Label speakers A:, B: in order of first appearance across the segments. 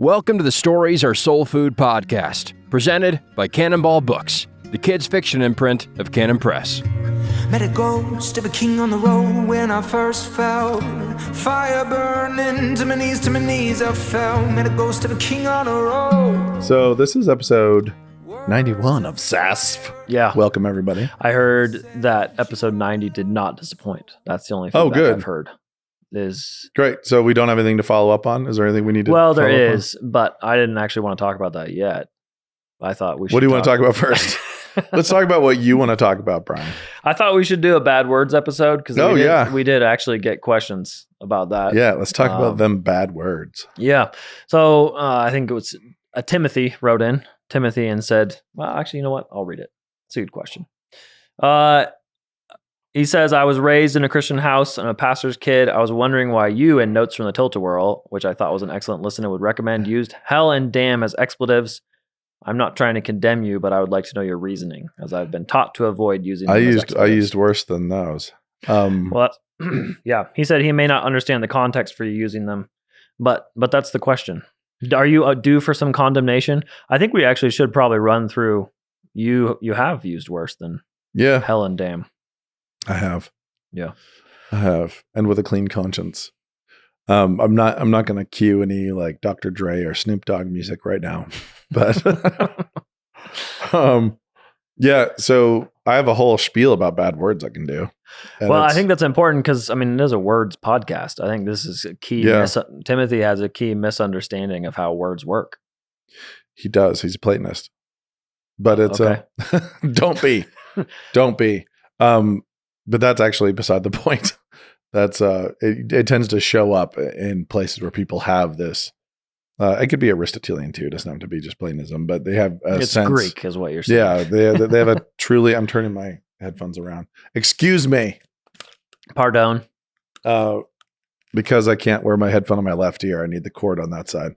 A: Welcome to the Stories Are Soul Food podcast, presented by Cannonball Books, the kids' fiction imprint of Cannon Press.
B: Met a ghost of a king on the road when I first fell. Fire burning to my knees I fell. Met a ghost of a king on the road.
C: So this is episode 91 of SASF.
D: Yeah.
C: Welcome, everybody.
D: I heard that episode 90 did not disappoint. That's the only feedback
C: good.
D: I've heard. Is
C: Great. So we don't have anything to follow up on? Is there anything we need to
D: Well, there
C: follow up
D: is, but I didn't actually want to talk about that yet. I thought we should.
C: What do you want to talk about first? Let's talk about what you want to talk about, Brian.
D: I thought we should do a bad words episode because we did actually get questions about that.
C: Yeah, let's talk about them bad words.
D: Yeah. So I think it was Timothy wrote in, and said, well, actually, you know what? I'll read it. It's a good question. He says, I was raised in a Christian house and a pastor's kid. I was wondering why you in Notes from the Tilt-a-Whirl, which I thought was an excellent listener, would recommend, used hell and damn as expletives. I'm not trying to condemn you, but I would like to know your reasoning, as I've been taught to avoid using them as expletives.
C: I used worse than those.
D: Well, yeah. He said he may not understand the context for you using them, but that's the question. Are you due for some condemnation? I think we actually should probably run through. You have used worse than hell and damn.
C: I have.
D: Yeah.
C: I have. And with a clean conscience. I'm not going to cue any like Dr. Dre or Snoop Dogg music right now. But yeah, so I have a whole spiel about bad words I can do.
D: Well, I think that's important because, I mean, it is a words podcast. I think this is a key. Timothy has a key misunderstanding of how words work.
C: He does. He's a Platonist. But it's
D: okay.
C: Don't be. But that's actually beside the point. That's it tends to show up in places where people have this. It could be Aristotelian too. It doesn't have to be just Platonism, but they have a
D: it's
C: sense.
D: Greek is what you're saying.
C: Yeah, they have a truly. I'm turning my headphones around. Excuse me.
D: Pardon.
C: Because I can't wear my headphone on my left ear. I need the cord on that side.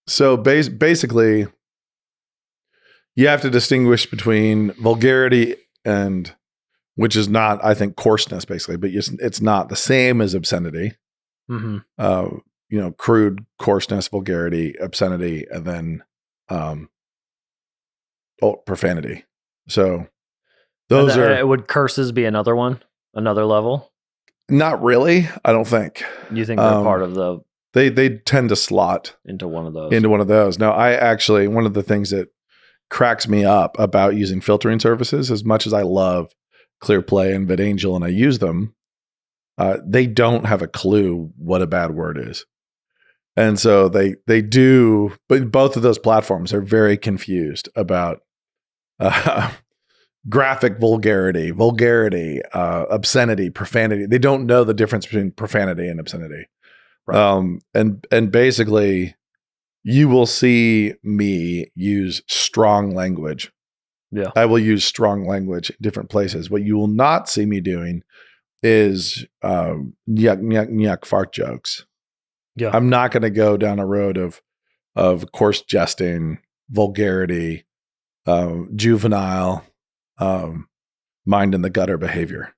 C: So basically, you have to distinguish between vulgarity and, which is not, I think, coarseness basically, but it's not the same as obscenity. Mm-hmm. Crude, coarseness, vulgarity, obscenity, and then profanity. So those are.
D: Would curses be another one, another level?
C: Not really. I don't think.
D: You think they're part of the?
C: They tend to slot
D: into one of those.
C: Now, one of the things that cracks me up about using filtering services, as much as I love ClearPlay and VidAngel and I use them, they don't have a clue what a bad word is. And so they do, but both of those platforms are very confused about graphic vulgarity, obscenity, profanity. They don't know the difference between profanity and obscenity. Right. And basically you will see me use strong language.
D: Yeah.
C: I will use strong language in different places. What you will not see me doing is yuck fart jokes.
D: Yeah.
C: I'm not going to go down a road of coarse jesting, vulgarity, juvenile, mind in the gutter behavior.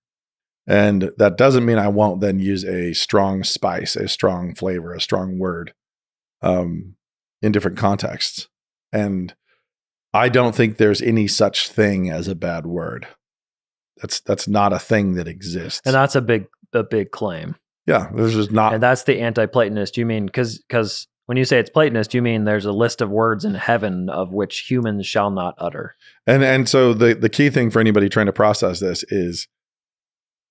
C: And that doesn't mean I won't then use a strong spice, a strong flavor, a strong word in different contexts. And I don't think there's any such thing as a bad word. That's not a thing that exists.
D: And that's a big claim.
C: Yeah, there's just not.
D: And that's the anti-Platonist. You mean because when you say it's Platonist, you mean there's a list of words in heaven of which humans shall not utter.
C: And so the key thing for anybody trying to process this is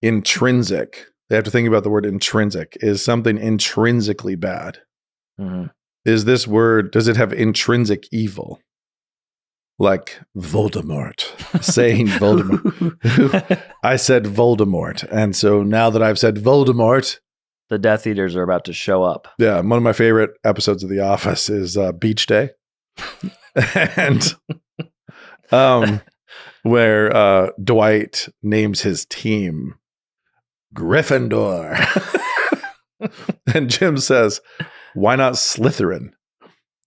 C: intrinsic. They have to think about the word intrinsic. Is something intrinsically bad? Mm-hmm. Is this word, does it have intrinsic evil? Like Voldemort, saying Voldemort. I said Voldemort. And so now that I've said Voldemort,
D: the Death Eaters are about to show up.
C: Yeah. One of my favorite episodes of The Office is Beach Day. And where Dwight names his team Gryffindor. And Jim says, why not Slytherin?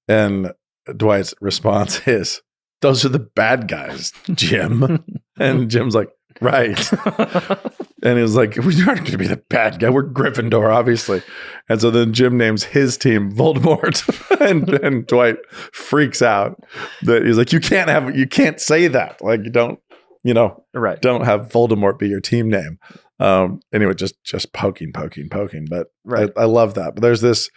C: And Dwight's response is, those are the bad guys, Jim. And Jim's like, Right. And he was like, we aren't going to be the bad guy. We're Gryffindor, obviously. And so then Jim names his team Voldemort. and Dwight freaks out that he's like, you can't say that. Like, don't have Voldemort be your team name. Anyway, just poking. But I love that. But there's this,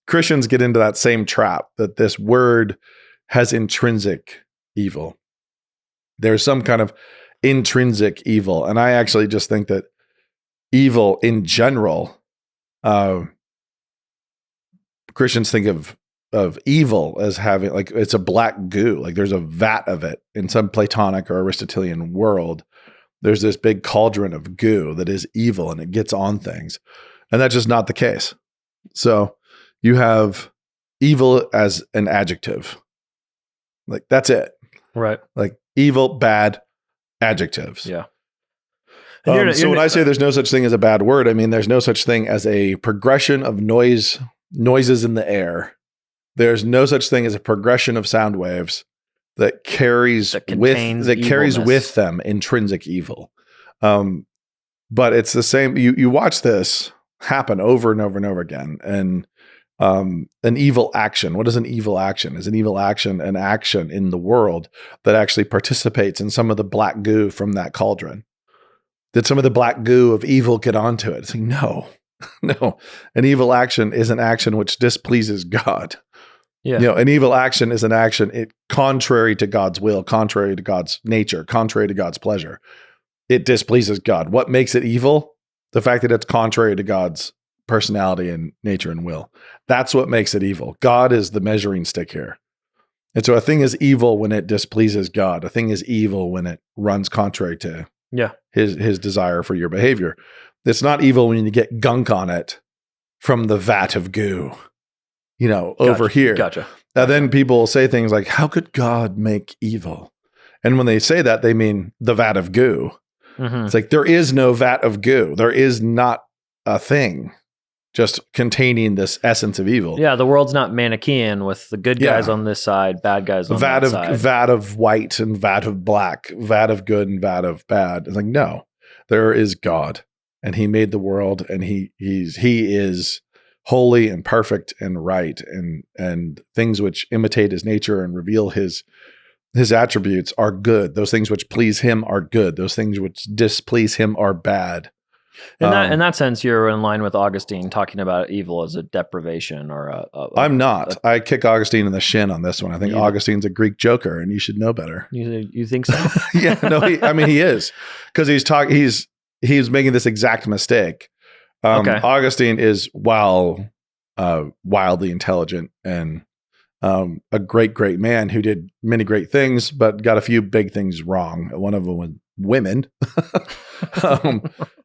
C: Christians get into that same trap that this word has intrinsic evil. There's some kind of intrinsic evil. And I actually just think that evil in general, Christians think of evil as having, like, it's a black goo. Like there's a vat of it in some Platonic or Aristotelian world. There's this big cauldron of goo that is evil and it gets on things. And that's just not the case. So you have evil as an adjective. Like that's it.
D: Right.
C: Like evil, bad, adjectives.
D: Yeah.
C: So when I say there's no such thing as a bad word, I mean there's no such thing as a progression of noises in the air. There's no such thing as a progression of sound waves that carries with them intrinsic evil. But it's the same. You watch this happen over and over and over again. And an evil action. What is an evil action? Is an evil action an action in the world that actually participates in some of the black goo from that cauldron? Did some of the black goo of evil get onto it? It's like, no. An evil action is an action which displeases God. Yeah. An evil action is an action contrary to God's will, contrary to God's nature, contrary to God's pleasure. It displeases God. What makes it evil? The fact that it's contrary to God's personality and nature and will. That's what makes it evil. God is the measuring stick here. And so a thing is evil when it displeases God. A thing is evil when it runs contrary to his desire for your behavior. It's not evil when you get gunk on it from the vat of goo, over here.
D: Gotcha.
C: And then people say things like, how could God make evil? And when they say that, they mean the vat of goo. Mm-hmm. It's like, there is no vat of goo. There is not a thing just containing this essence of evil.
D: Yeah, the world's not Manichaean with the good guys on this side, bad guys on that side.
C: Vat of white and vat of black, vat of good and vat of bad. It's like, no, there is God, and he made the world, and he is holy and perfect and right, and things which imitate his nature and reveal his attributes are good. Those things which please him are good. Those things which displease him are bad.
D: In that sense, you're in line with Augustine talking about evil as a deprivation or
C: I'm not. I kick Augustine in the shin on this one. I think Augustine's a Greek joker, and you should know better.
D: You think so?
C: Yeah, no, he is, because he's making this exact mistake. Augustine is wildly intelligent and a great man who did many great things, but got a few big things wrong. One of them was women.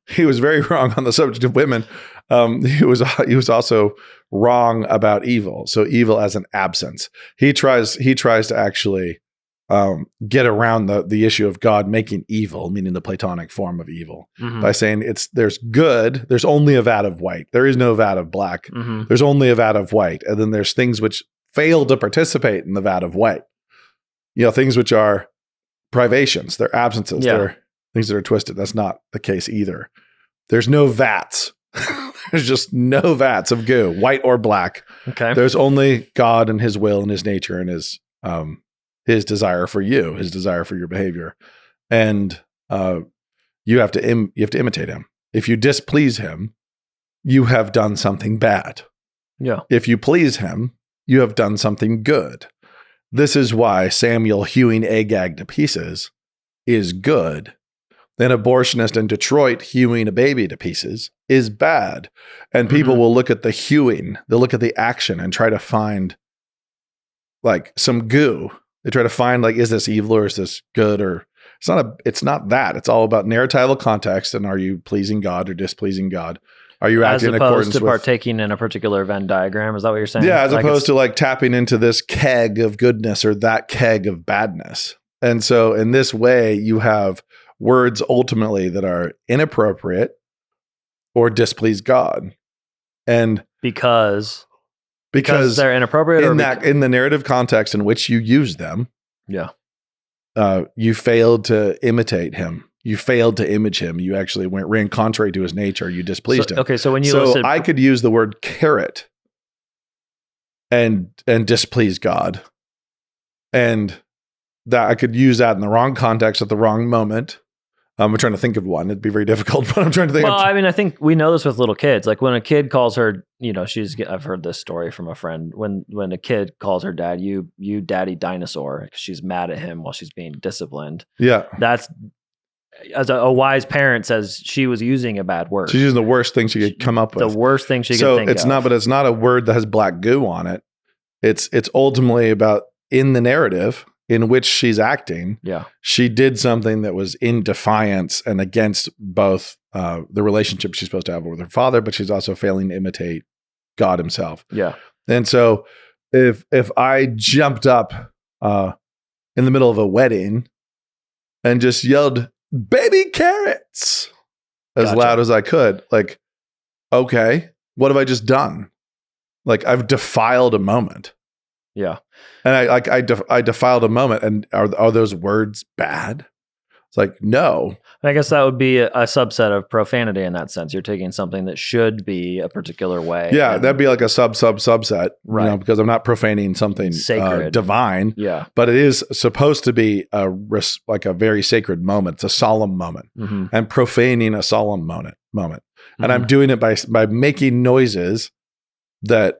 C: He was very wrong on the subject of women. He was also wrong about evil. So evil as an absence. He tries to actually get around the issue of God making evil, meaning the Platonic form of evil, by saying there's good. There's only a vat of white. There is no vat of black. Mm-hmm. There's only a vat of white. And then there's things which fail to participate in the vat of white. Things which are privations. They're absences. Yeah. They're things that are twisted. That's not the case either. There's no vats. There's just no vats of goo, white or black.
D: Okay.
C: There's only God and his will and his nature and his desire for you, his desire for your behavior. And you have to imitate him. If you displease him, you have done something bad.
D: Yeah.
C: If you please him, you have done something good. This is why Samuel hewing Agag to pieces is good. An abortionist in Detroit hewing a baby to pieces is bad. And people will look at the hewing, they'll look at the action and try to find like some goo. They try to find like, is this evil or is this good? Or it's not that. It's all about narratival context. And are you pleasing God or displeasing God? Are you acting in accordance with...
D: As opposed to partaking in a particular Venn diagram? Is that what you're saying?
C: Yeah, as opposed to like tapping into this keg of goodness or that keg of badness. And so in this way, you have words ultimately that are inappropriate or displease God. And because
D: they're inappropriate
C: in the narrative context in which you use them.
D: Yeah.
C: You failed to imitate him. You failed to image him. You actually ran contrary to his nature. You displeased him.
D: Okay, so when you
C: So
D: listed,
C: I could use the word carrot and displease God. And that I could use that in the wrong context at the wrong moment. I'm trying to think of one. It'd be very difficult, but I'm trying to think.
D: Well, I mean, I think we know this with little kids. Like when a kid calls her, I've heard this story from a friend. When a kid calls her dad, you daddy dinosaur, because she's mad at him while she's being disciplined.
C: Yeah.
D: That's, as a wise parent says, she was using a bad word.
C: She's using the worst thing she could come up with.
D: The worst thing she could think of.
C: But it's not a word that has black goo on it. It's ultimately about, in the narrative in which she's acting, she did something that was in defiance and against both the relationship she's supposed to have with her father, but she's also failing to imitate God himself.
D: Yeah.
C: And so if I jumped up in the middle of a wedding and just yelled, "Baby carrots," as loud as I could, like, okay, what have I just done? Like, I've defiled a moment.
D: Yeah.
C: And I defiled a moment. And are those words bad? It's like, no.
D: I guess that would be a subset of profanity in that sense. You're taking something that should be a particular way.
C: Yeah, that'd be like a subset,
D: right?
C: Because I'm not profaning something
D: sacred,
C: divine.
D: Yeah,
C: but it is supposed to be like a very sacred moment. It's a solemn moment.
D: Mm-hmm.
C: I'm profaning a solemn moment, and I'm doing it by making noises that.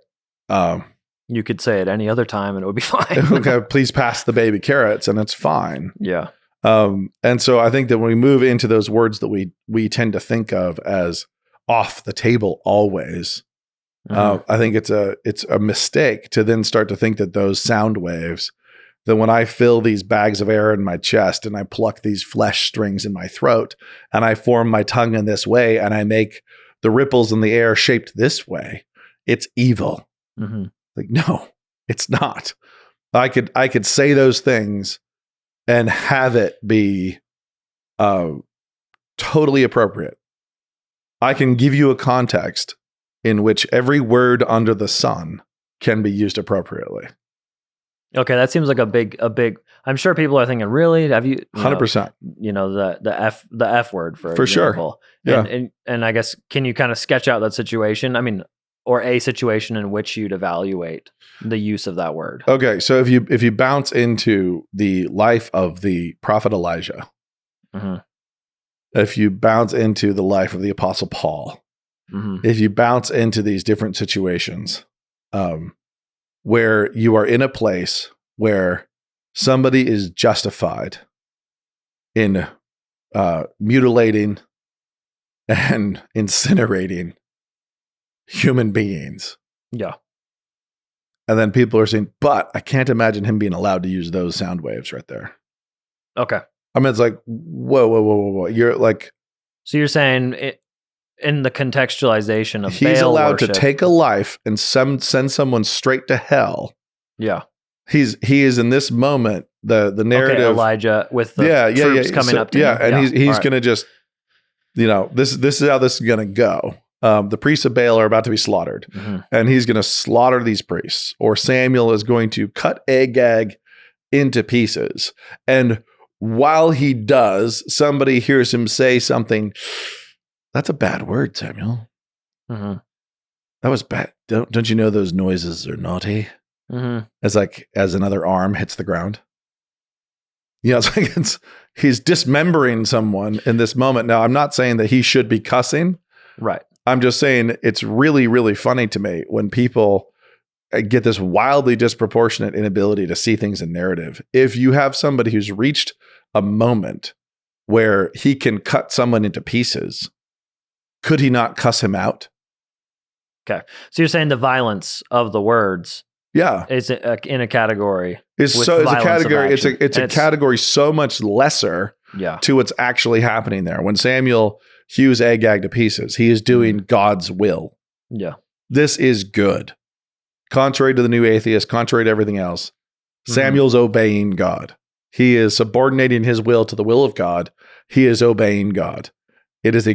D: You could say it any other time and it would be fine.
C: Okay, please pass the baby carrots, and it's fine.
D: Yeah.
C: And so I think that when we move into those words that we tend to think of as off the table always, I think it's a mistake to then start to think that those sound waves, that when I fill these bags of air in my chest and I pluck these flesh strings in my throat and I form my tongue in this way and I make the ripples in the air shaped this way, it's evil.
D: Mm-hmm.
C: Like, no, it's not. I could say those things and have it be totally appropriate. I can give you a context in which every word under the sun can be used appropriately.
D: Okay, that seems like a big. I'm sure people are thinking, really? Have you
C: 100%?
D: The F word for
C: Sure.
D: example.
C: Yeah.
D: And I guess, can you kind of sketch out that situation? I mean, or a situation in which you'd evaluate the use of that word.
C: Okay, so if you bounce into the life of the prophet Elijah, if you bounce into the life of the apostle Paul, if you bounce into these different situations, where you are in a place where somebody is justified in mutilating and incinerating human beings.
D: Yeah.
C: And then people are saying, but I can't imagine him being allowed to use those sound waves right there.
D: Okay.
C: I mean, it's like, whoa. You're like...
D: So you're saying in the contextualization of
C: he's
D: Baal
C: allowed
D: worship,
C: to take a life and send someone straight to hell.
D: Yeah.
C: He is in this moment, the narrative.
D: Okay, Elijah with the troops coming up to him.
C: And he's going to just, this is how this is going to go. The priests of Baal are about to be slaughtered, and he's going to slaughter these priests, or Samuel is going to cut Agag into pieces. And while he does, somebody hears him say something. That's a bad word, Samuel. That was bad. Don't you know those noises are naughty? It's like as another arm hits the ground. It's like he's dismembering someone in this moment. Now, I'm not saying that he should be cussing.
D: Right.
C: I'm just saying it's really, really funny to me when people get this wildly disproportionate inability to see things in narrative. If you have somebody who's reached a moment where he can cut someone into pieces, could he not cuss him out?
D: Okay. So you're saying the violence of the words is in a category.
C: It's a category. It's a category so much lesser to what's actually happening there. When Samuel hews Agag to pieces, he is doing God's will. Yeah. This is good. Contrary to the new atheist, contrary to everything else, Samuel's obeying God. He is subordinating his will to the will of God. He is obeying God. It is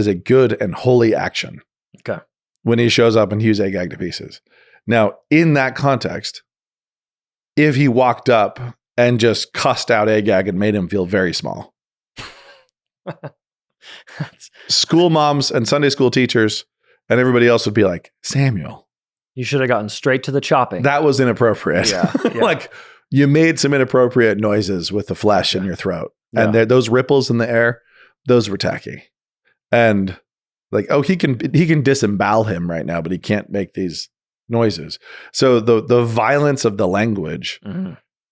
C: a good and holy action. Okay. When he shows up and hews Agag to pieces. Now, in that context, if he walked up and just cussed out Agag and made him feel very small, School moms and Sunday school teachers and everybody else would be like, Samuel,
D: You should have gotten straight to the chopping.
C: that was inappropriate.
D: Yeah.
C: Like you made some inappropriate noises with the flesh in your throat. And those ripples in the air, those were tacky. And like, oh, he can disembowel him right now, but he can't make these noises. So the violence of the language,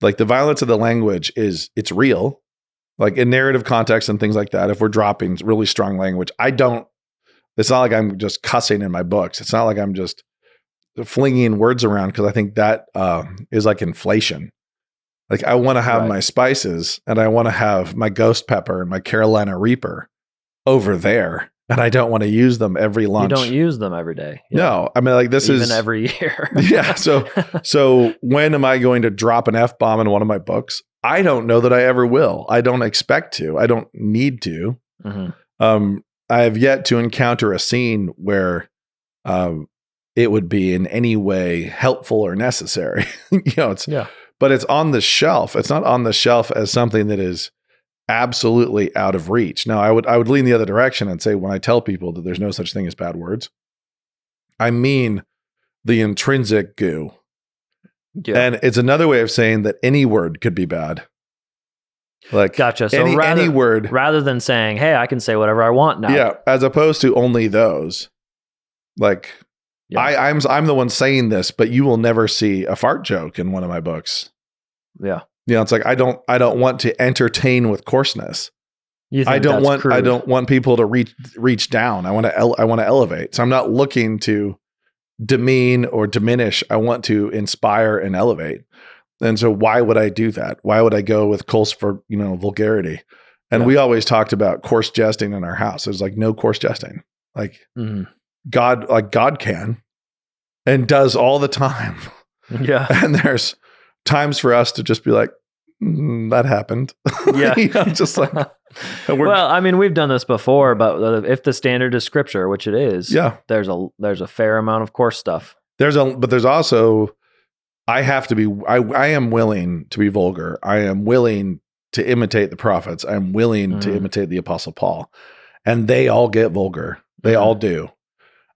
C: like the violence of the language it's real. Like in narrative context and things like that, if we're dropping really strong language, it's not like I'm just cussing in my books. It's not like I'm just flinging words around because I think that is like inflation. Like I want to have my spices and I want to have my ghost pepper and my Carolina Reaper over there. And I don't want to use them every lunch.
D: You don't use them every day. Yeah.
C: No, I mean like this
D: Even
C: is
D: every year.
C: yeah. So when am I going to drop an F-bomb in one of my books? I don't know that I ever will. I don't expect to. I don't need to. I have yet to encounter a scene where it would be in any way helpful or necessary. But it's on the shelf. It's not on the shelf as something that is absolutely out of reach. Now, I would lean the other direction and say when I tell people that there's no such thing as bad words, I mean the intrinsic goo. Yeah. And it's another way of saying that any word could be bad. Like
D: gotcha. So
C: any word,
D: rather than saying, "Hey, I can say whatever I want now."
C: Yeah, as opposed to only those. Like I'm the one saying this, but you will never see a fart joke in one of my books.
D: Yeah.
C: It's like I don't want to entertain with coarseness. I don't want people to reach down. I want to elevate. So I'm not looking to demean or diminish. I want to inspire and elevate. And so why would I do that? Why would I go with coarse for, vulgarity? And we always talked about coarse jesting in our house. There's like no coarse jesting. Like God can and does all the time. Yeah. And there's times for us to just be like, that happened. Yeah. Just like,
D: well, I mean, we've done this before, but if the standard is scripture, which it is, there's a fair amount of coarse stuff.
C: But there's also, I am willing to be vulgar. I am willing to imitate the prophets. I'm willing to imitate the Apostle Paul, and they all get vulgar. They all do.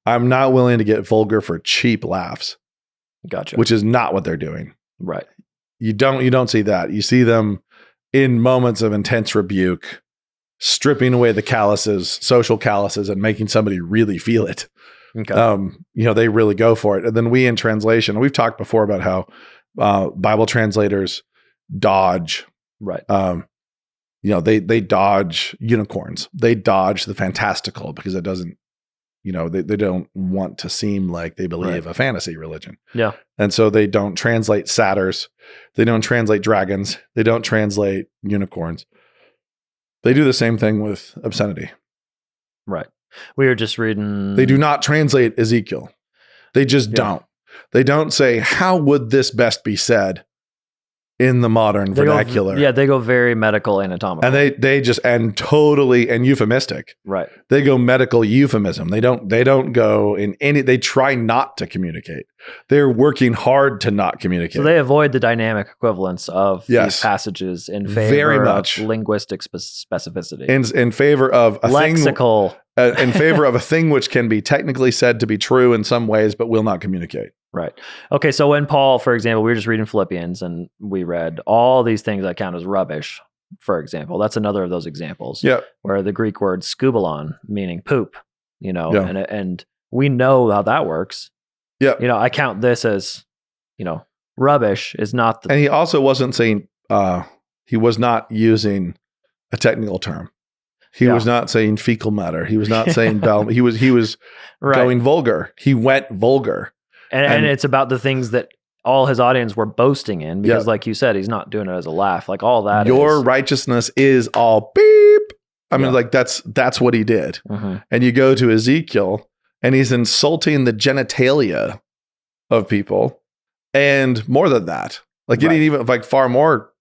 C: I'm not willing to get vulgar for cheap laughs.
D: Gotcha.
C: Which is not what they're doing.
D: Right.
C: You don't see that. You see them in moments of intense rebuke, stripping away the social calluses, and making somebody really feel it. Okay. They really go for it. And then we in translation, we've talked before about how Bible translators dodge.
D: Right.
C: They dodge unicorns. They dodge the fantastical because it doesn't, they don't want to seem like they believe a fantasy religion.
D: Yeah.
C: And so they don't translate satyrs. They don't translate dragons. They don't translate unicorns. They do the same thing with obscenity.
D: Right. We were just reading.
C: They do not translate Ezekiel. They just don't. They don't say, how would this best be said in the modern vernacular?
D: They go very medical anatomical.
C: And they just, and totally, and euphemistic.
D: Right.
C: They go medical euphemism. They don't go in any, they try not to communicate. They're working hard to not communicate.
D: So they avoid the dynamic equivalence of these passages in favor of linguistic specificity.
C: In favor of a
D: lexical.
C: In favor of a thing which can be technically said to be true in some ways, but will not communicate.
D: Right. Okay. So when Paul, for example, we were just reading Philippians and we read all these things that count as rubbish, for example. That's another of those examples.
C: Yeah.
D: Where the Greek word skubalon, meaning poop, and we know how that works.
C: Yeah.
D: I count this as, rubbish is not
C: and he also wasn't saying, he was not using a technical term. He was not saying fecal matter. He was not saying he was going vulgar. He went vulgar.
D: And it's about the things that all his audience were boasting in because like you said, he's not doing it as a laugh. Like all that
C: Your righteousness is all beep. I mean, like that's what he did. Mm-hmm. And you go to Ezekiel and he's insulting the genitalia of people. And more than that, like getting even like far more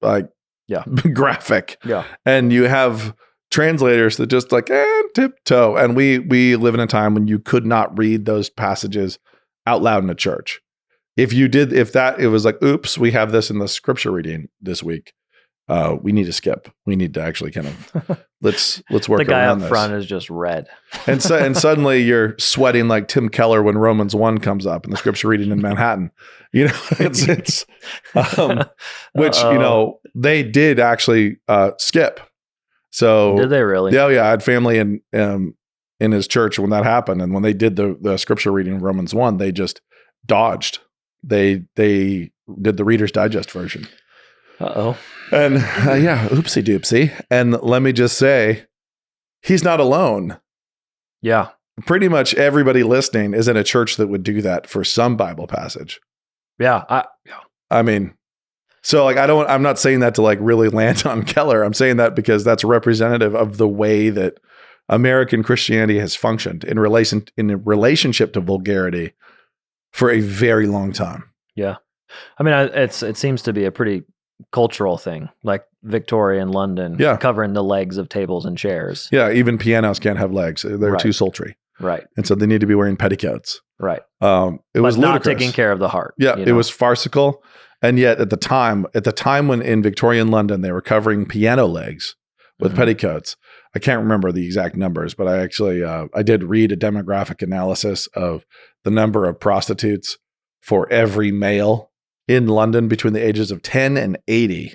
C: graphic.
D: Yeah.
C: And you have translators that just like tiptoe. And we live in a time when you could not read those passages out loud in a church. It was like, oops, we have this in the scripture reading this week. we need to skip. We need to actually kind of let's work
D: The guy
C: around
D: up
C: this.
D: front is just red.
C: And suddenly you're sweating like Tim Keller when Romans 1 comes up in the scripture reading in Manhattan. You know, it's which you know they did actually skip. So
D: Did they really?
C: Yeah, I had family in his church when that happened, and when they did the scripture reading in Romans 1, they just dodged. They did the Reader's Digest version.
D: Uh-oh.
C: And oopsie doopsie. And let me just say, he's not alone.
D: Yeah.
C: Pretty much everybody listening is in a church that would do that for some Bible passage.
D: Yeah.
C: I mean, so like, I'm not saying that to like really land on Keller. I'm saying that because that's representative of the way that American Christianity has functioned in relationship to vulgarity for a very long time.
D: Yeah. I mean, it seems to be a pretty cultural thing, like Victorian London, covering the legs of tables and chairs.
C: Yeah, even pianos can't have legs; they're too sultry.
D: Right,
C: and so they need to be wearing petticoats.
D: Right.
C: It was
D: not
C: ludicrous.
D: taking care of the heart.
C: Yeah, it was farcical, and yet at the time when in Victorian London they were covering piano legs with petticoats. I can't remember the exact numbers, but I actually I did read a demographic analysis of the number of prostitutes for every male in London between the ages of 10 and 80.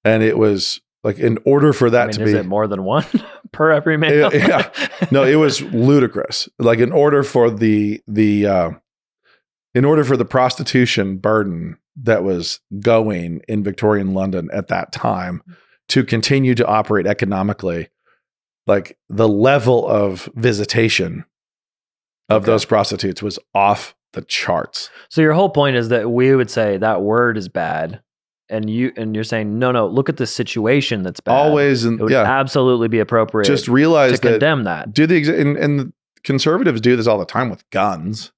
C: And it was like, in order for that to be...
D: Is it more than one per every male?
C: Yeah. No, it was ludicrous. Like in order for the prostitution burden that was going in Victorian London at that time to continue to operate economically, like the level of visitation of those prostitutes was off the charts.
D: So your whole point is that we would say that word is bad, and you're saying no, look at the situation that's bad.
C: Always, and
D: it would absolutely be appropriate.
C: Just realize
D: to condemn that.
C: And the conservatives do this all the time with guns.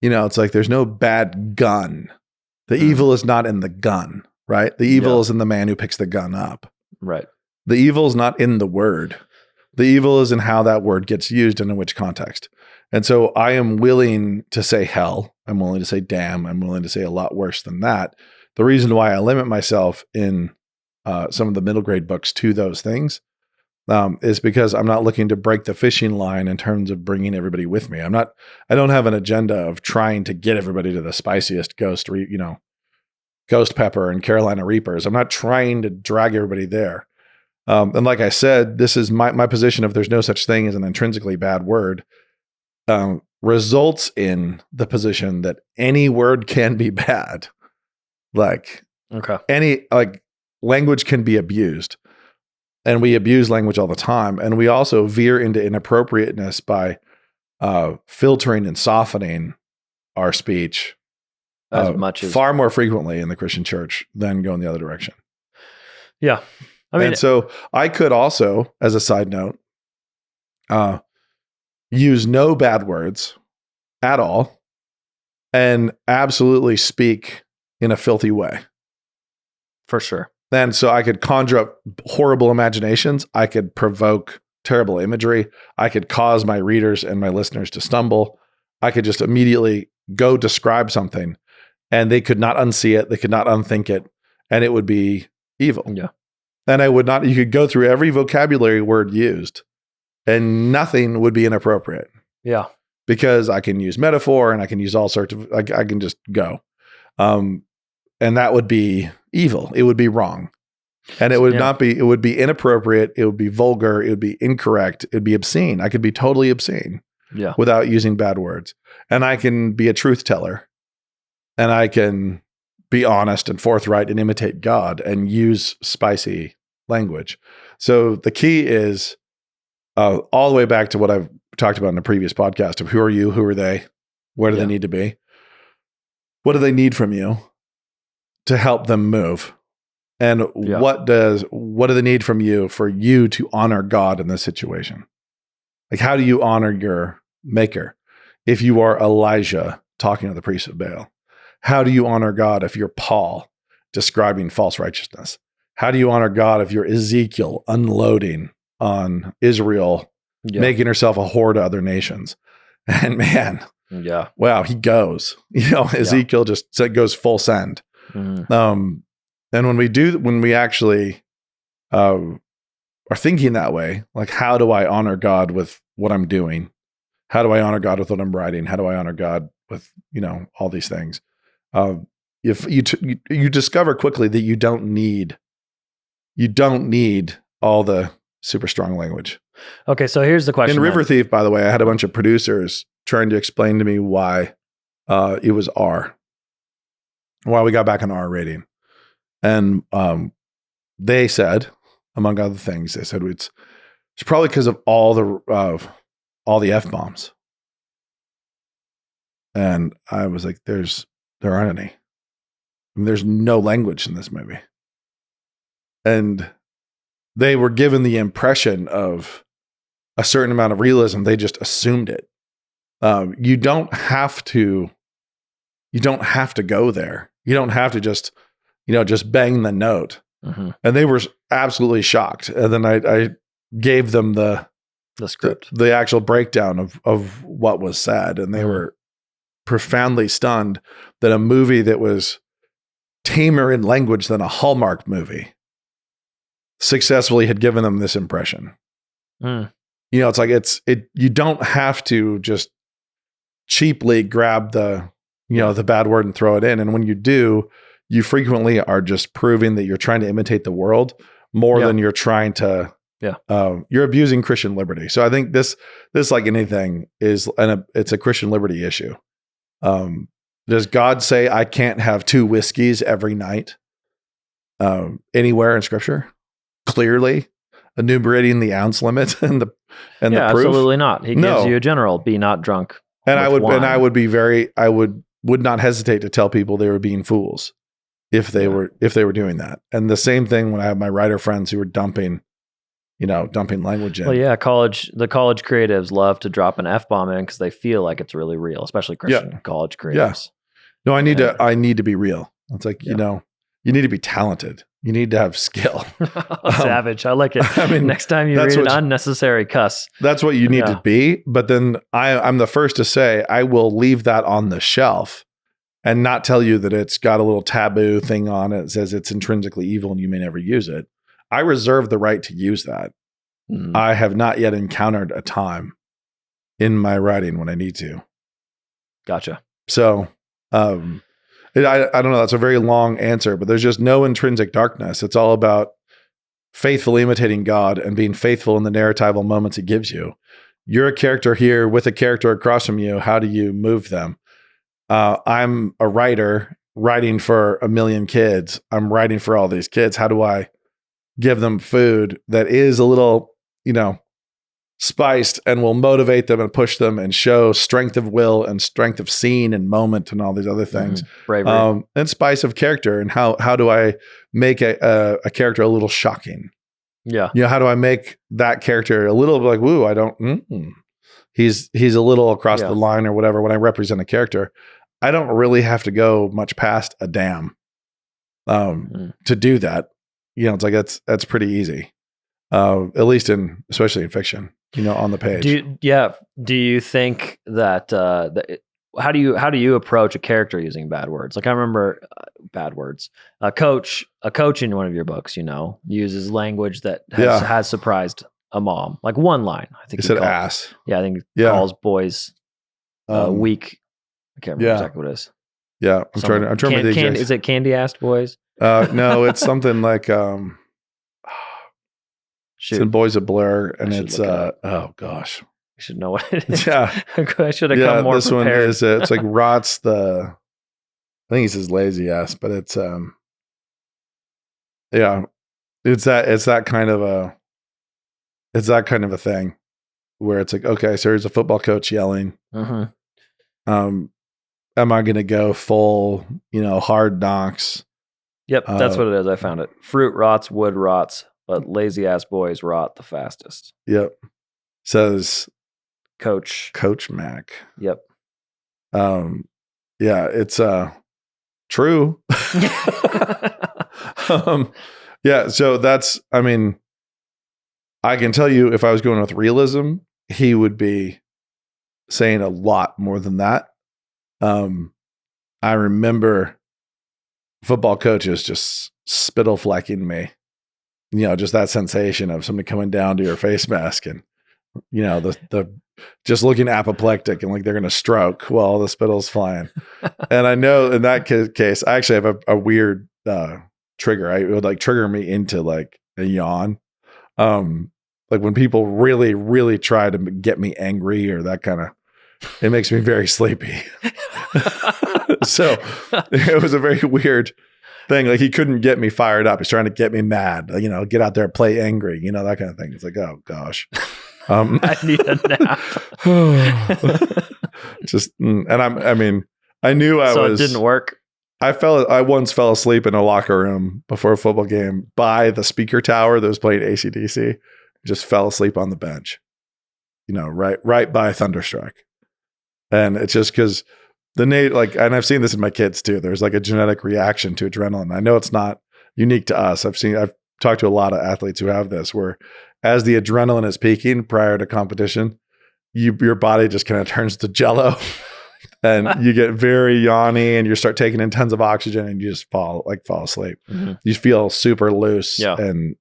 C: You know, it's like there's no bad gun. The evil is not in the gun, right? The evil is in the man who picks the gun up.
D: Right.
C: The evil is not in the word. The evil is in how that word gets used and in which context. And so I am willing to say hell. I'm willing to say damn. I'm willing to say a lot worse than that. The reason why I limit myself in some of the middle grade books to those things is because I'm not looking to break the fishing line in terms of bringing everybody with me. I don't have an agenda of trying to get everybody to the spiciest ghost pepper and Carolina Reapers. I'm not trying to drag everybody there. And like I said, this is my position. If there's no such thing as an intrinsically bad word, results in the position that any word can be bad. Like language can be abused, and we abuse language all the time. And we also veer into inappropriateness by filtering and softening our speech far more frequently in the Christian church than going the other direction.
D: Yeah. I mean,
C: and so I could also, as a side note, use no bad words at all and absolutely speak in a filthy way.
D: For sure.
C: And so I could conjure up horrible imaginations. I could provoke terrible imagery. I could cause my readers and my listeners to stumble. I could just immediately go describe something and they could not unsee it. They could not unthink it. And it would be evil.
D: Yeah.
C: And you could go through every vocabulary word used and nothing would be inappropriate.
D: Yeah.
C: Because I can use metaphor and I can use all sorts of, I can just go. And that would be evil. It would be wrong. And it would not be, it would be inappropriate. It would be vulgar. It would be incorrect. It would be obscene. I could be totally obscene without using bad words. And I can be a truth teller. And I can be honest and forthright and imitate God and use spicy language. So the key is all the way back to what I've talked about in a previous podcast of who are you? Who are they? Where do they need to be? What do they need from you to help them move? And what do they need from you for you to honor God in this situation? Like, how do you honor your maker? If you are Elijah talking to the priest of Baal, how do you honor God if you're Paul describing false righteousness? How do you honor God if you're Ezekiel unloading on Israel, making herself a whore to other nations? And man, wow, he goes, Ezekiel just goes full send. And when we actually are thinking that way, like, how do I honor God with what I'm doing? How do I honor God with what I'm writing? How do I honor God with, all these things? If you discover quickly that you don't need all the super strong language.
D: Okay, so here's the question.
C: In River Thief, by the way, I had a bunch of producers trying to explain to me why it was R, why we got back an R rating. And they said, among other things, they said it's probably because of all the F-bombs. And I was like, there aren't any. I mean, there's no language in this movie. And they were given the impression of a certain amount of realism. They just assumed it. You don't have to go there. You don't have to just bang the note. Mm-hmm. And they were absolutely shocked. And then I gave them the script, the actual breakdown of what was said. And they were profoundly stunned that a movie that was tamer in language than a Hallmark movie successfully had given them this impression. It's like you don't have to just cheaply grab the bad word and throw it in. And when you do, you frequently are just proving that you're trying to imitate the world more than you're trying to, you're abusing Christian liberty. So I think this like anything it's a Christian liberty issue. Does God say I can't have 2 whiskeys every night? Anywhere in Scripture? Clearly enumerating the ounce limit and the proof?
D: Absolutely not. He gives you a general, be not drunk.
C: And I would not hesitate to tell people they were being fools if they were doing that. And the same thing when I have my writer friends who were dumping language in.
D: Well, the college creatives love to drop an F-bomb in because they feel like it's really real, especially Christian college creatives.
C: Yeah. No, I need to be real. It's like, you need to be talented. You need to have skill.
D: Savage. I like it. I mean, next time you read an unnecessary cuss.
C: That's what you need to be. But then I'm the first to say, I will leave that on the shelf and not tell you that it's got a little taboo thing on it that says it's intrinsically evil and you may never use it. I reserve the right to use that. Mm-hmm. I have not yet encountered a time in my writing when I need to.
D: Gotcha.
C: So, I don't know. That's a very long answer, but there's just no intrinsic darkness. It's all about faithfully imitating God and being faithful in the narratival moments He gives you. You're a character here with a character across from you. How do you move them? I'm a writer writing for 1 million kids. I'm writing for all these kids. How do I give them food that is a little, spiced and will motivate them and push them and show strength of will and strength of scene and moment and all these other things.
D: Bravery.
C: And spice of character. And how do I make a character a little shocking?
D: Yeah.
C: How do I make that character a little like, woo, he's a little across the line or whatever. When I represent a character, I don't really have to go much past a damn to do that. It's like, that's pretty easy. At least especially in fiction, on the page.
D: Do you think that, how do you approach a character using bad words? Like I remember bad words, a coach in one of your books, uses language that has surprised a mom, like one line. I think
C: he said ass.
D: Yeah. I think he calls boys weak. I can't remember exactly what it is.
C: Yeah. I'm trying to
D: is it candy-assed boys?
C: No, it's something like, it's in Boys a Blur, and it's oh gosh,
D: I should know what it is.
C: Yeah,
D: I should have come more
C: this
D: prepared.
C: One is it's like Rots I think he says lazy ass, but it's it's that kind of a thing where it's like, okay, so here's a football coach yelling.
D: Mm-hmm.
C: Am I going to go full Hard Knocks?
D: Yep, that's what it is. I found it. Fruit rots, wood rots, but lazy ass boys rot the fastest.
C: Yep. Says
D: Coach
C: Mac.
D: Yep.
C: Yeah, it's true. Yeah, so that's, I can tell you if I was going with realism, he would be saying a lot more than that. I remember football coaches just spittle flecking me. You know, just that sensation of somebody coming down to your face mask and, you know, the just looking apoplectic and like they're going to stroke while the spittle's flying. And I know in that case, I actually have a weird trigger. It would like trigger me into like a yawn. Like when people really, really try to get me angry or that kind of, it makes me very sleepy. So it was a very weird thing. Like he couldn't get me fired up. He's trying to get me mad, you know, get out there, play angry, you know, that kind of thing. It's like, oh gosh.
D: I need a nap.
C: Just, I knew I was.
D: So it didn't work.
C: I once fell asleep in a locker room before a football game by the speaker tower that was playing AC/DC. Just fell asleep on the bench, you know, right by Thunderstruck. And it's just because and I've seen this in my kids too. There's like a genetic reaction to adrenaline. I know it's not unique to us. I've talked to a lot of athletes who have this, where as the adrenaline is peaking prior to competition, your body just kind of turns to jello and you get very yawny and you start taking in tons of oxygen and you just fall asleep. Mm-hmm. You feel super loose. Yeah. And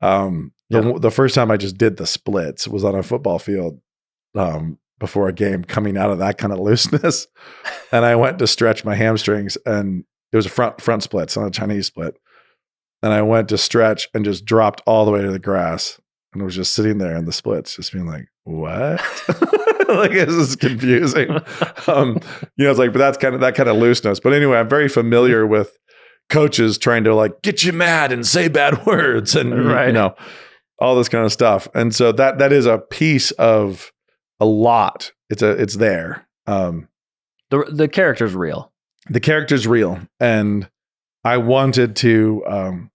C: the first time I just did the splits was on a football field before a game, coming out of that kind of looseness. And I went to stretch my hamstrings, and it was a front split, it's not a Chinese split. And I went to stretch and just dropped all the way to the grass and was just sitting there in the splits, just being like, what? Like, this is confusing. It's like, but that's that kind of looseness. But anyway, I'm very familiar with coaches trying to like get you mad and say bad words and, you know, all this kind of stuff. And so that is a piece of a lot. It's there.
D: The character's real. The
C: character's real. And I wanted to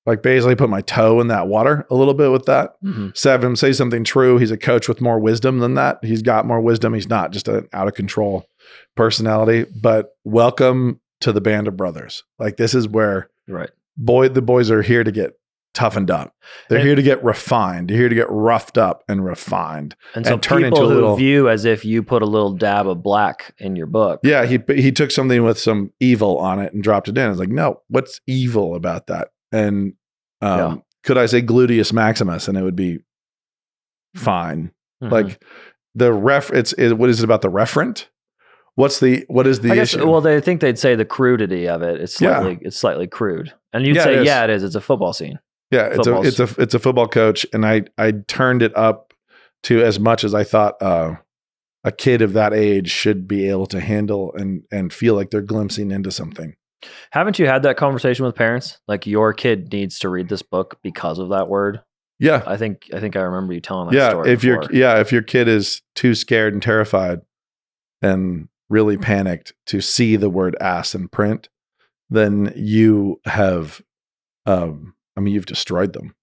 C: like basically put my toe in that water a little bit with that. Mm-hmm. Have him say something true. He's a coach with more wisdom than that. He's got more wisdom. He's not just an out of control personality. But welcome to the band of brothers. Like, this is where the boys are here to get toughened up. They're here to get refined. They're here to get roughed up and refined,
D: and so turn into a little view as if you put a little dab of black in your book.
C: Yeah, he took something with some evil on it and dropped it in. It's like, no, what's evil about that? And could I say gluteus maximus and it would be fine? Mm-hmm. Like the what is it about the referent? What is the issue?
D: Well, they think they'd say the crudity of it. It's slightly crude, and you'd say, it is. It's a football scene.
C: Yeah, it's a football coach, and I turned it up to as much as I thought a kid of that age should be able to handle and feel like they're glimpsing into something.
D: Haven't you had that conversation with parents? Like, your kid needs to read this book because of that word.
C: Yeah,
D: I think I remember you telling that story.
C: If your kid is too scared and terrified and really panicked to see the word ass in print, then you have you've destroyed them.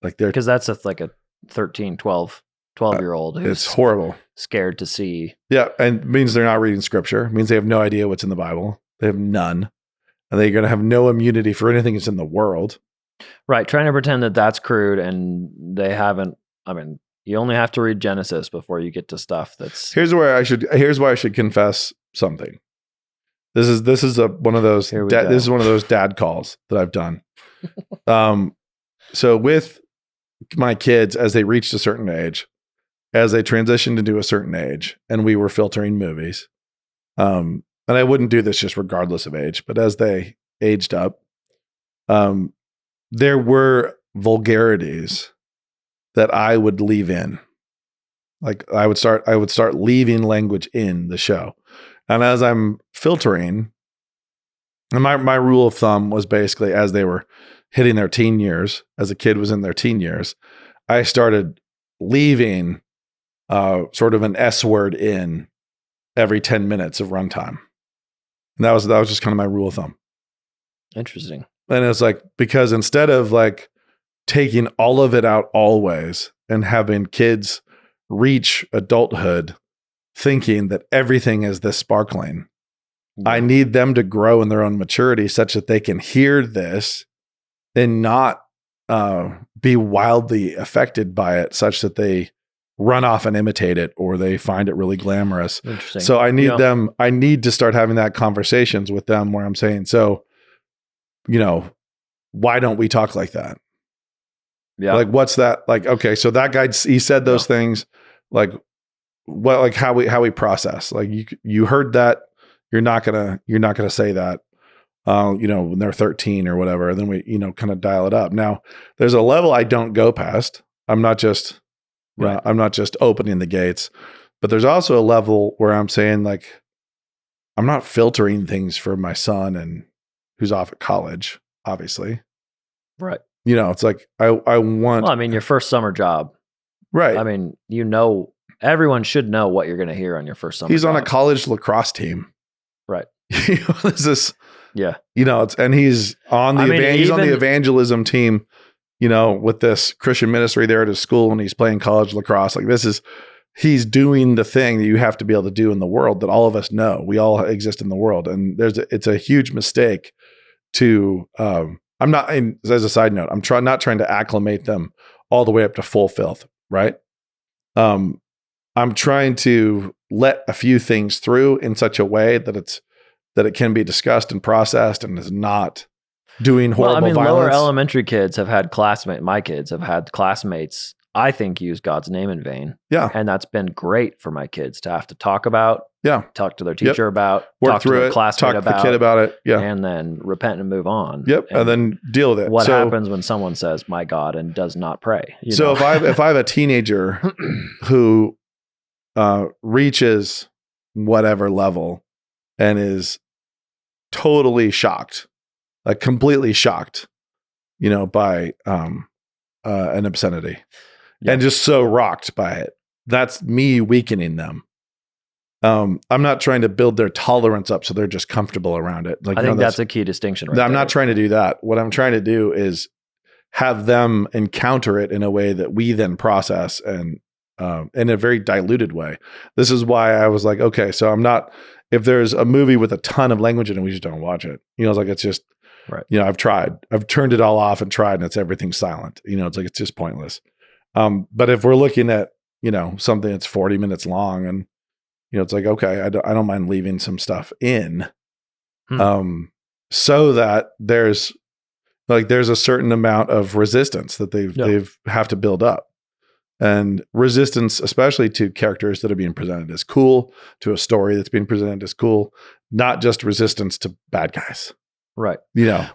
C: Like, they're,
D: because that's like a 13, 12-year-old who's
C: it's horrible,
D: scared to see.
C: Yeah, and it means they're not reading scripture. It means they have no idea what's in the Bible. They have none. And they're going to have no immunity for anything that's in the world.
D: Right, trying to pretend that that's crude, and they haven't. I mean, you only have to read Genesis before you get to stuff that's.
C: Here's why I should confess something. This is one of those dad calls that I've done. So with my kids, as they reached a certain age, as they transitioned into a certain age, and we were filtering movies, and I wouldn't do this just regardless of age, but as they aged up, there were vulgarities that I would leave in. Like, I would start leaving language in the show. And as I'm filtering, and my rule of thumb was basically, as they were hitting their teen years, as a kid was in their teen years, I started leaving sort of an S word in every 10 minutes of runtime. And that was just kind of my rule of thumb.
D: Interesting.
C: And it's like, because instead of like taking all of it out always and having kids reach adulthood thinking that everything is this sparkling, I need them to grow in their own maturity such that they can hear this and not be wildly affected by it, such that they run off and imitate it, or they find it really glamorous.
D: Interesting.
C: So I need to start having that conversations with them where I'm saying, so, why don't we talk like that?
D: Yeah.
C: Like, what's that? Like, okay, so that guy, he said those things, like what, like how we process, like you heard that, you're not gonna say that, when they're 13 or whatever, and then we, kind of dial it up. Now there's a level I don't go past. I'm not just opening the gates, but there's also a level where I'm saying, like, I'm not filtering things for my son and who's off at college, obviously.
D: Right.
C: It's like, I want,
D: Well, I mean, your first summer job.
C: right.
D: I mean, everyone should know what you're going to hear on your first summer
C: He's
D: job.
C: on a college lacrosse team.
D: Right.
C: This is,
D: Yeah.
C: and he's on the, he's on the
D: even-
C: evangelism team, with this Christian ministry there at his school, and he's playing college lacrosse. Like, he's doing the thing that you have to be able to do in the world that all of us know. We all exist in the world. And it's a huge mistake to, I'm not, as a side note, I'm not trying to acclimate them all the way up to full filth. Right. I'm trying to let a few things through in such a way that it can be discussed and processed and is not doing horrible violence.
D: Lower elementary kids have had my kids have had classmates, I think, use God's name in vain.
C: Yeah.
D: And that's been great for my kids to have to talk about.
C: Yeah.
D: Talk to their teacher about,
C: work
D: talk
C: through
D: to their
C: it,
D: classmate
C: talk to
D: about,
C: the kid about it. Yeah.
D: And then repent and move on.
C: Yep. And then deal with it.
D: What happens when someone says, my God, and does not pray?
C: If I have a teenager who reaches whatever level and is totally shocked, like completely shocked, by an obscenity, and just so rocked by it, that's me weakening them. I'm not trying to build their tolerance up so they're just comfortable around it. Like,
D: I think that's a key distinction.
C: I'm not trying to do that. What I'm trying to do is have them encounter it in a way that we then process, and in a very diluted way. This is why I was like, okay, so I'm not, if there's a movie with a ton of language in it, we just don't watch it. It's like, it's just,
D: right.
C: I've turned it all off and tried, and it's everything's silent. It's like, it's just pointless. But if we're looking at, something that's 40 minutes long, and, it's like, okay, I don't mind leaving some stuff in, so that there's a certain amount of resistance that they have to build up. And resistance, especially to characters that are being presented as cool, to a story that's being presented as cool, not just resistance to bad guys.
D: Right.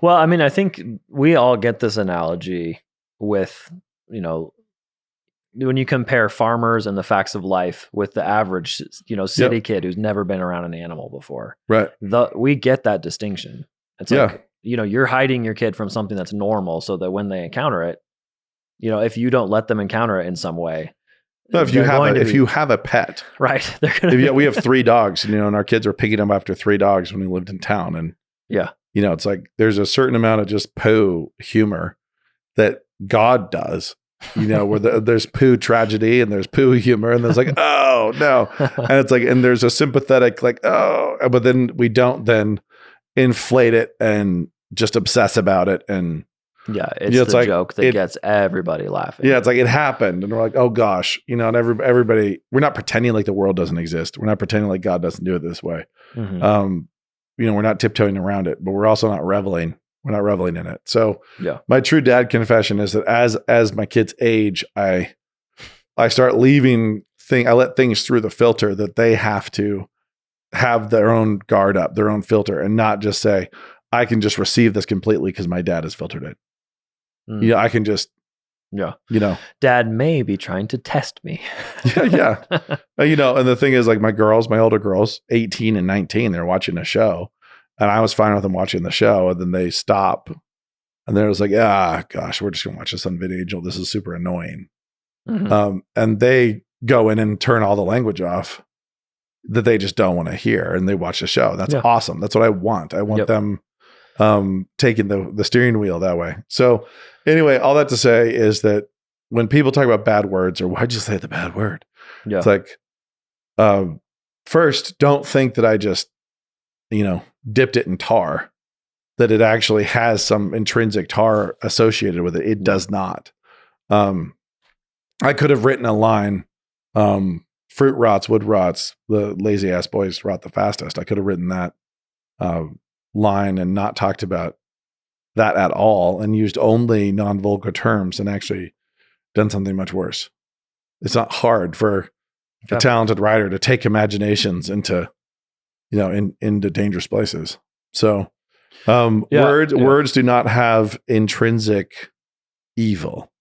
C: Well,
D: I mean, I think we all get this analogy with, when you compare farmers and the facts of life with the average, city kid who's never been around an animal before.
C: Right.
D: We get that distinction. It's like, you're hiding your kid from something that's normal so that when they encounter it, if you don't let them encounter it in some way.
C: No, if you have a pet,
D: right. They're gonna
C: we have 3 dogs, and our kids were picking them after 3 dogs when we lived in town. And it's like, there's a certain amount of just poo humor that God does, where there's poo tragedy and there's poo humor, and there's like, oh no. And it's like, and there's a sympathetic, like, oh, but then we don't then inflate it and just obsess about it. And
D: it's the joke that gets everybody laughing.
C: Yeah, it's like, it happened, and we're like, oh gosh, and everybody, we're not pretending like the world doesn't exist. We're not pretending like God doesn't do it this way.
D: Mm-hmm.
C: We're not tiptoeing around it, but we're also not reveling. We're not reveling in it. So my true dad confession is that as my kids age, I start I let things through the filter that they have to have their own guard up, their own filter, and not just say, I can just receive this completely because my dad has filtered it. I can just,
D: Dad may be trying to test me.
C: yeah. And the thing is, like, my older girls, 18 and 19, they're watching a show, and I was fine with them watching the show, and then they stop, and they're just like, gosh, we're just going to watch this on Video Angel. This is super annoying.
D: Mm-hmm.
C: And they go in and turn all the language off that they just don't want to hear, and they watch the show. That's awesome. That's what I want. I want them taking the steering wheel that way. So anyway, all that to say is that when people talk about bad words, or why'd you say the bad word? It's like, first, don't think that I just, dipped it in tar, that it actually has some intrinsic tar associated with it. It does not. I could have written a line Fruit rots, wood rots, the lazy ass boys rot the fastest. I could have written that line and not talked about that at all and used only non-vulgar terms and actually done something much worse. It's not hard for a talented writer to take imaginations into, into dangerous places. So words do not have intrinsic evil.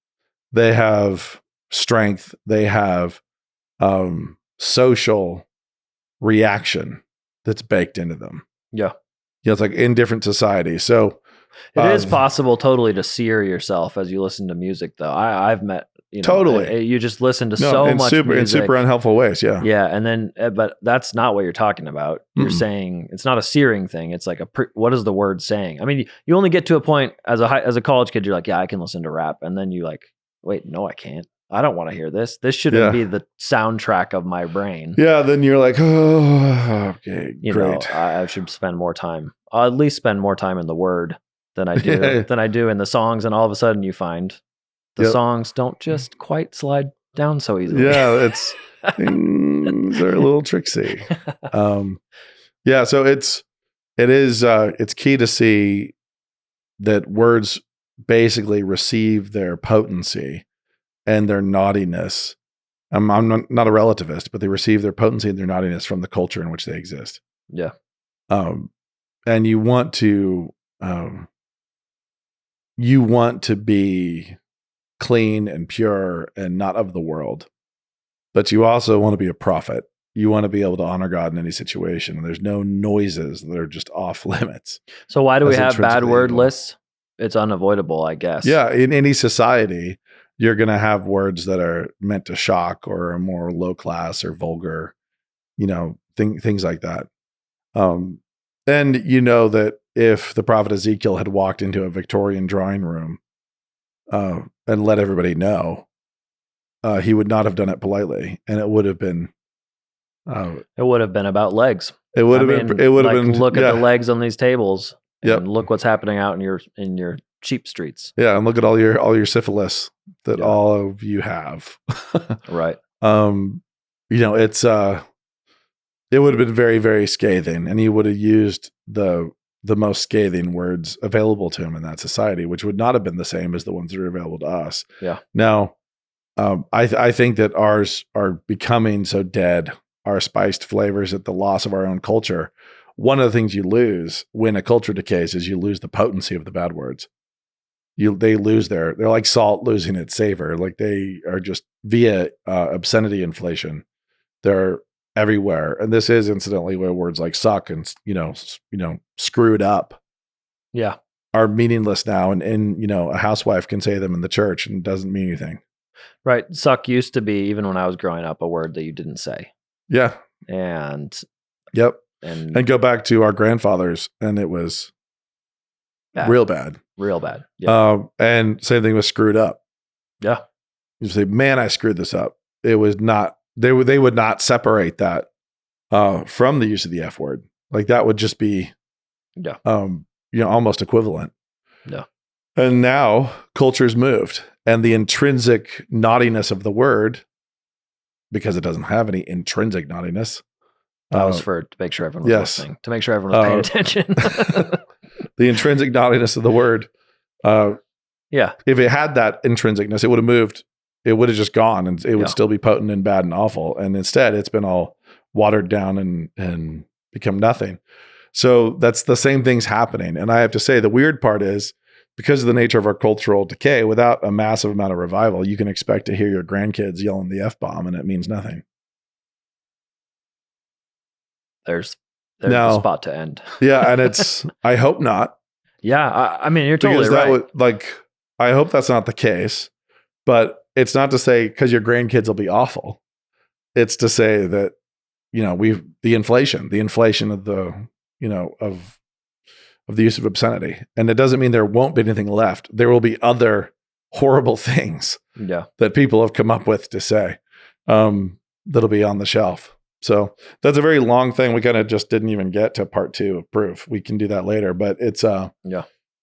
C: They have strength. They have social reaction that's baked into them.
D: Yeah.
C: It's like in different societies. So
D: it is possible totally to sear yourself as you listen to music, though. I've met,
C: totally.
D: You just listen to so much music.
C: In super unhelpful ways. Yeah.
D: Yeah. And then, but that's not what you're talking about. You're saying it's not a searing thing. It's like what is the word saying? I mean, you only get to a point as a college kid, you're like, yeah, I can listen to rap. And then you like, wait, no, I can't. I don't want to hear this. This shouldn't be the soundtrack of my brain.
C: Yeah. Then you're like, oh, okay, great.
D: I should spend more time. I'll at least spend more time in the word than I do in the songs. And all of a sudden you find the songs don't just quite slide down so easily.
C: Yeah. Things are a little tricksy. So it's key to see that words basically receive their potency and their naughtiness. I'm not a relativist, but they receive their potency and their naughtiness from the culture in which they exist.
D: Yeah.
C: And you want to be clean and pure and not of the world, but you also want to be a prophet. You want to be able to honor God in any situation. And there's no noises that are just off limits.
D: So why do we have bad word lists? It's unavoidable, I guess.
C: Yeah. In any society, you're going to have words that are meant to shock or are more low class or vulgar, things like that. And that if the prophet Ezekiel had walked into a Victorian drawing room and let everybody know, he would not have done it politely, and it would have been.
D: It would have been about legs.
C: It would have been. It would have been.
D: Look at the legs on these tables.
C: Yep.
D: And look what's happening out in your cheap streets.
C: Yeah, and look at all your syphilis that all of you have.
D: Right.
C: It's it would have been very, very scathing, and he would have used the most scathing words available to him in that society, which would not have been the same as the ones that are available to us.
D: Yeah.
C: Now, I think that ours are becoming so dead, our spiced flavors, at the loss of our own culture. One of the things you lose when a culture decays is you lose the potency of the bad words. They lose they're like salt losing its savor. Like they are just via obscenity inflation. They're everywhere. And this is incidentally where words like suck and, screwed up.
D: Yeah.
C: Are meaningless now. And a housewife can say them in the church and it doesn't mean anything.
D: Right. Suck used to be, even when I was growing up, a word that you didn't say.
C: Yeah.
D: And.
C: Yep. And go back to our grandfathers, and it was real bad.
D: Real bad. Yeah.
C: And same thing with screwed up.
D: Yeah.
C: You say, man, I screwed this up. It was not, they would not separate that from the use of the F word. Like that would just be, almost equivalent.
D: Yeah.
C: And now culture's moved, and the intrinsic naughtiness of the word, because it doesn't have any intrinsic naughtiness.
D: That was to make sure everyone was listening, to make sure everyone was paying attention.
C: The intrinsic naughtiness of the word.
D: If
C: it had that intrinsicness, it would have moved. It would have just gone, and it would still be potent and bad and awful. And instead, it's been all watered down and become nothing. So that's the same thing's happening. And I have to say, the weird part is, because of the nature of our cultural decay, without a massive amount of revival, you can expect to hear your grandkids yelling the F-bomb, and it means nothing.
D: There's the spot to end.
C: Yeah, and it's, I hope not.
D: Yeah, I mean, you're totally right.
C: I hope that's not the case, but it's not to say because your grandkids will be awful. It's to say that, the inflation of the, of the use of obscenity. And it doesn't mean there won't be anything left. There will be other horrible things that people have come up with to say that'll be on the shelf. So that's a very long thing. We kind of just didn't even get to part 2 of proof. We can do that later, but it's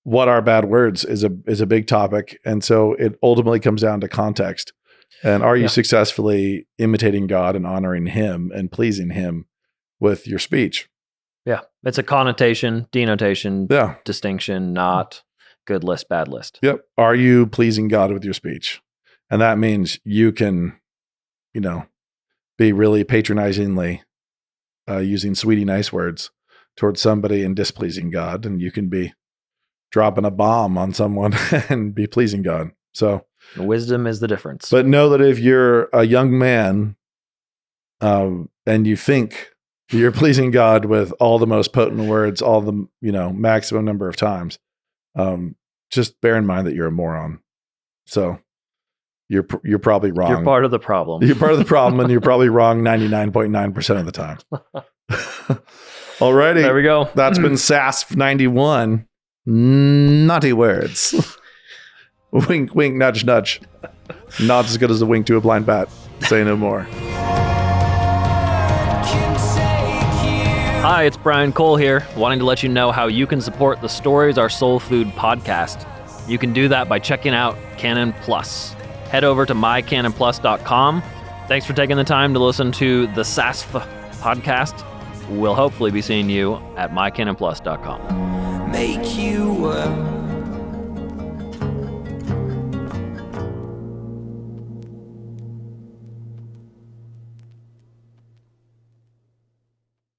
C: what are bad words is a big topic. And so it ultimately comes down to context. And are you
D: Yeah.
C: successfully imitating God and honoring him and pleasing him with your speech?
D: Yeah. It's a connotation, denotation,
C: Yeah.
D: distinction, not good list, bad list.
C: Yep. Are you pleasing God with your speech? And that means you can, be really patronizingly using sweetie nice words towards somebody and displeasing God. And you can be dropping a bomb on someone and be pleasing God. So
D: Wisdom is the difference.
C: but know that if you're a young man and you think you're pleasing God with all the most potent words, all the maximum number of times, just bear in mind that you're a moron. So you're probably wrong.
D: You're part of the problem.
C: You're part of the problem, and you're probably wrong 99.9% of the time. Alrighty,
D: There we go.
C: That's been SASF 91. Naughty words. Wink, wink, nudge, nudge. Not as good as a wink to a blind bat. Say no more.
D: Hi, it's Brian Cole here, wanting to let you know how you can support the Stories Are Soul Food podcast. You can do that by checking out Canon Plus. Head over to mycanonplus.com. Thanks for taking the time to listen to the SASF podcast. We'll hopefully be seeing you at mycanonplus.com.
B: Make you